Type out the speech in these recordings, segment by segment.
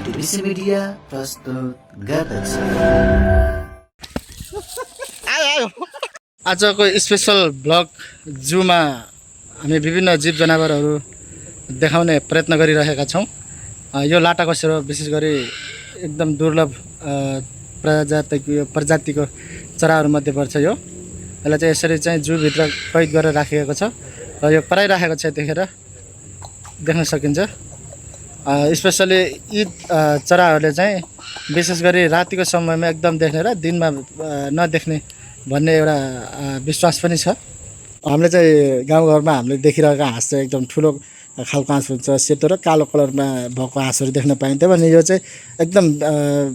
टिबिसी media प्रस्तुत गर्दछ। आजको स्पेशल ब्लग जूमा हामी विभिन्न जीव जनावरहरू देखाउने प्रयत्न गरिरहेका छौँ। यो लाटाकसेरो विशेष गरी एकदम दुर्लभ प्रजातिको चराहरूमध्ये पर्छ। यसलाई चाहिँ यसरी चाहिँ जूभित्र कैद गरेर राखिएको छ र यो कराइराखेको छ, देख्न सकिन्छ। स्पेसली यी चराहरूले चाहिँ विशेष गरी रातिको समयमा एकदम देख्ने र दिनमा नदेख्ने भन्ने एउटा विश्वास पनि छ। हामीले चाहिँ गाउँघरमा हामीले देखिरहेको हाँस चाहिँ एकदम ठुलो खालको हाँस हुन्छ, सेतो र कालो कलरमा भएको हाँसहरू देख्न पाइन्थ्यो भने यो चाहिँ एकदम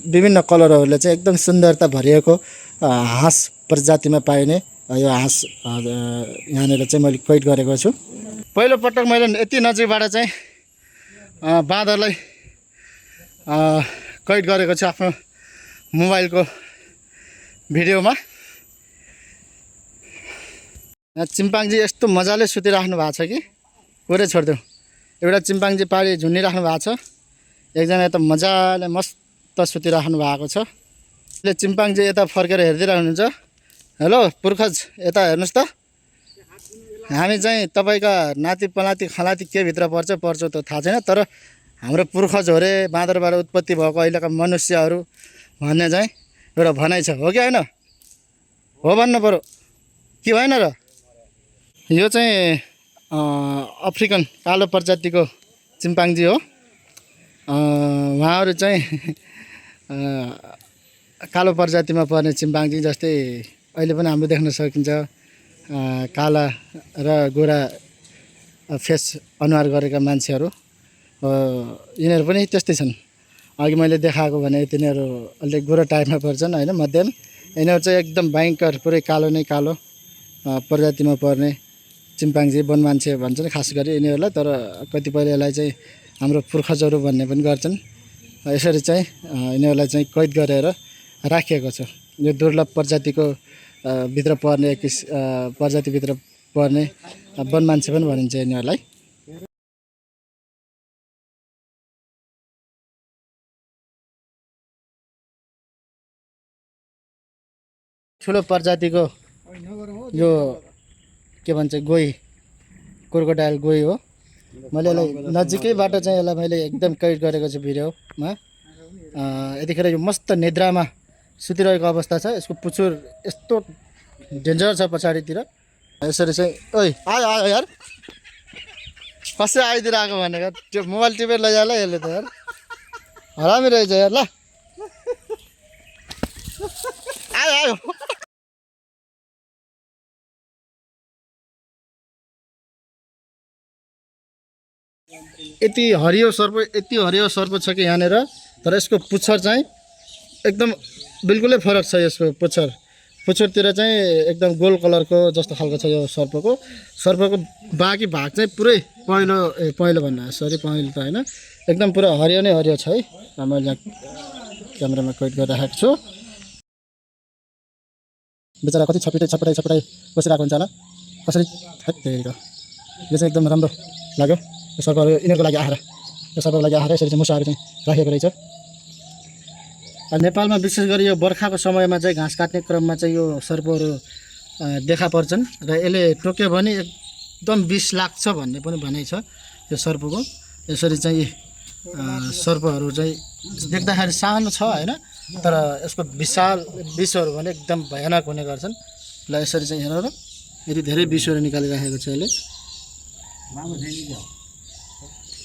विभिन्न कलरहरूले चाहिँ एकदम सुन्दरता भरिएको हाँस प्रजातिमा पाइने यो हाँस यहाँनिर चाहिँ मैले कैद गरेको छु। पहिलोपटक मैले यति नजिकबाट चाहिँ बाँदरलाई कैद गरेको छु आफ्नो मोबाइलको भिडियोमा। चिम्पाङ्जी यस्तो मजाले सुतिराख्नु भएको छ कि पुरै छोडिदेऊ। एउटा चिम्पाङ्जी पारी झुन्डिराख्नु भएको छ, एकजना यता मजाले मस्त सुतिराख्नु भएको छ। यसले चिम्पाङ्जी यता फर्केर हेरिदिइराख्नुहुन्छ। हेलो पुर्खज, यता हेर्नुहोस् त, हामी चाहिँ तपाईँका नाति पनाति खनाति के भित्र पर्छ त थाहा छैन, तर हाम्रो पुर्खज हो रे, बाँदरबाट उत्पत्ति भएको अहिलेका मनुष्यहरू भन्ने चाहिँ एउटा भनाइ छ। हो कि होइन? हो भन्नु पऱ्यो कि भएन र? यो चाहिँ अफ्रिकन कालो प्रजातिको चिम्पाङ्जी हो। उहाँहरू चाहिँ कालो प्रजातिमा पर्ने चिम्पाङ्जी जस्तै अहिले पनि हाम्रो देख्न सकिन्छ। काला र गोरा फेस अनुहार गरेका मान्छेहरू यिनीहरू पनि त्यस्तै छन्। अघि मैले देखाएको भने तिनीहरू अलिक गोरा टाइपमा पर्छन् होइन, मध्यम। यिनीहरू चाहिँ एकदम भयङ्कर पुरै कालो नै कालो प्रजातिमा पर्ने चिम्पाङ्जी वनमान्छे भन्छन् खास गरी यिनीहरूलाई, तर कतिपयले यसलाई चाहिँ हाम्रो पुर्खजहरू भन्ने पनि गर्छन्। यसरी चाहिँ यिनीहरूलाई चाहिँ कैद गरेर राखिएको छ। यो दुर्लभ प्रजातिको भित्र पर्ने प्रजातिभित्र पर्ने वनमान्छे पनि भनिन्छ यिनीहरूलाई। ठुलो प्रजातिको यो के भन्छ गोही, क्रोकोडाइल गोही हो। मैले यसलाई नजिकैबाट चाहिँ यसलाई मैले एकदम कैद गरेको छु भिडियोमा। यतिखेर यो मस्त निद्रामा सुतिरहेको अवस्था छ। यसको पुच्छर यस्तो डेन्जर छ पछाडितिर। यसरी चाहिँ ओइ आयो आयो यार, कसै आइदिएर आएको भनेको, त्यो मोबाइल टिपेर लैजाला यसले त यार, हरामी रहेछ यार। ल आयो आयो। यति हरियो सर्प छ कि यहाँनिर, तर यसको पुच्छर चाहिँ एकदम बिल्कुलै फरक छ। यसको पुच्छरतिर चाहिँ एकदम गोल्ड कलरको जस्तो खालको छ यो सर्पको बाँकी भाग चाहिँ पुरै पहेँलो भन्नु सरी, पहेँलो त होइन, एकदम पुरा हरियो नै हरियो छ है। मैले यहाँ क्यामेरामा कैद गरिराखेको छु। बिचरा कति छपटाइ बसिरहेको हुन्छ होला कसरी। यो चाहिँ एकदम राम्रो लाग्यो। यो सर्पहरू यिनीहरूको लागि आहारा, यो सर्पको लागि आहारा यसरी चाहिँ मुसाहरू चाहिँ राखेको रहेछ। नेपालमा विशेष गरी यो बर्खाको समयमा चाहिँ घाँस काट्ने क्रममा चाहिँ यो सर्पहरू देखा पर्छन् र यसले टोक्यो भने एकदम विष लाग्छ भन्ने पनि भनाइ छ यो सर्पको। यसरी चाहिँ सर्पहरू चाहिँ देख्दाखेरि सानो छ होइन, तर यसको विषहरू भने एकदम भयानक हुने गर्छन्। ल यसरी चाहिँ हेर, यति धेरै विषहरू निकालिराखेको छ यसले,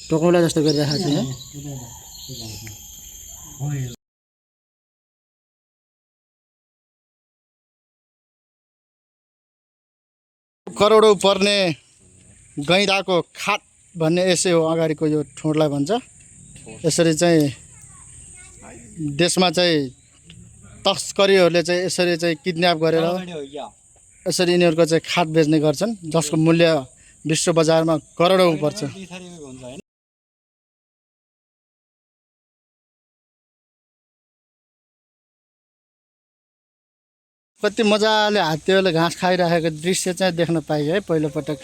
टोकौला जस्तो गरिराखेको छ यहाँ। करोडौँ पर्ने गैँडाको खाट भन्ने यसै हो, अगाडिको यो ठोडलाई भन्छ। यसरी चाहिँ देशमा चाहिँ तस्करीहरूले चाहिँ यसरी चाहिँ किडन्याप गरेर यसरी यिनीहरूको चाहिँ खाट बेच्ने गर्छन्, जसको मूल्य विश्व बजारमा करोडौँ पर्छ। कति मजाले हात्तीहरूले घाँस खाइराखेको दृश्य चाहिँ देख्न पाइयो है। पहिलोपटक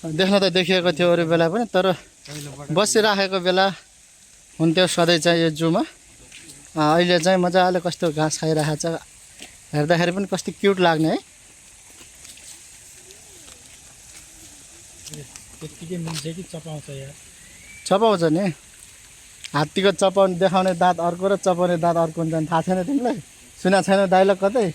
देख्न त देखिएको थियो अरू बेला पनि, तर बसिराखेको बेला हुन्थ्यो सधैँ चाहिँ यो जूमा। अहिले चाहिँ मजाले कस्तो घाँस खाइरहेको छ, हेर्दाखेरि पनि कस्तो क्युट लाग्ने है। त्यतिकै मिल्छ कि चपाउँछ यार। चपाउँछ नि, हात्तीको चपाउने देखाउने दाँत अर्को र चपाउने दाँत अर्को हुन्छ नि थाहा छैन तिमीलाई? सुना छैन डाइलग कतै?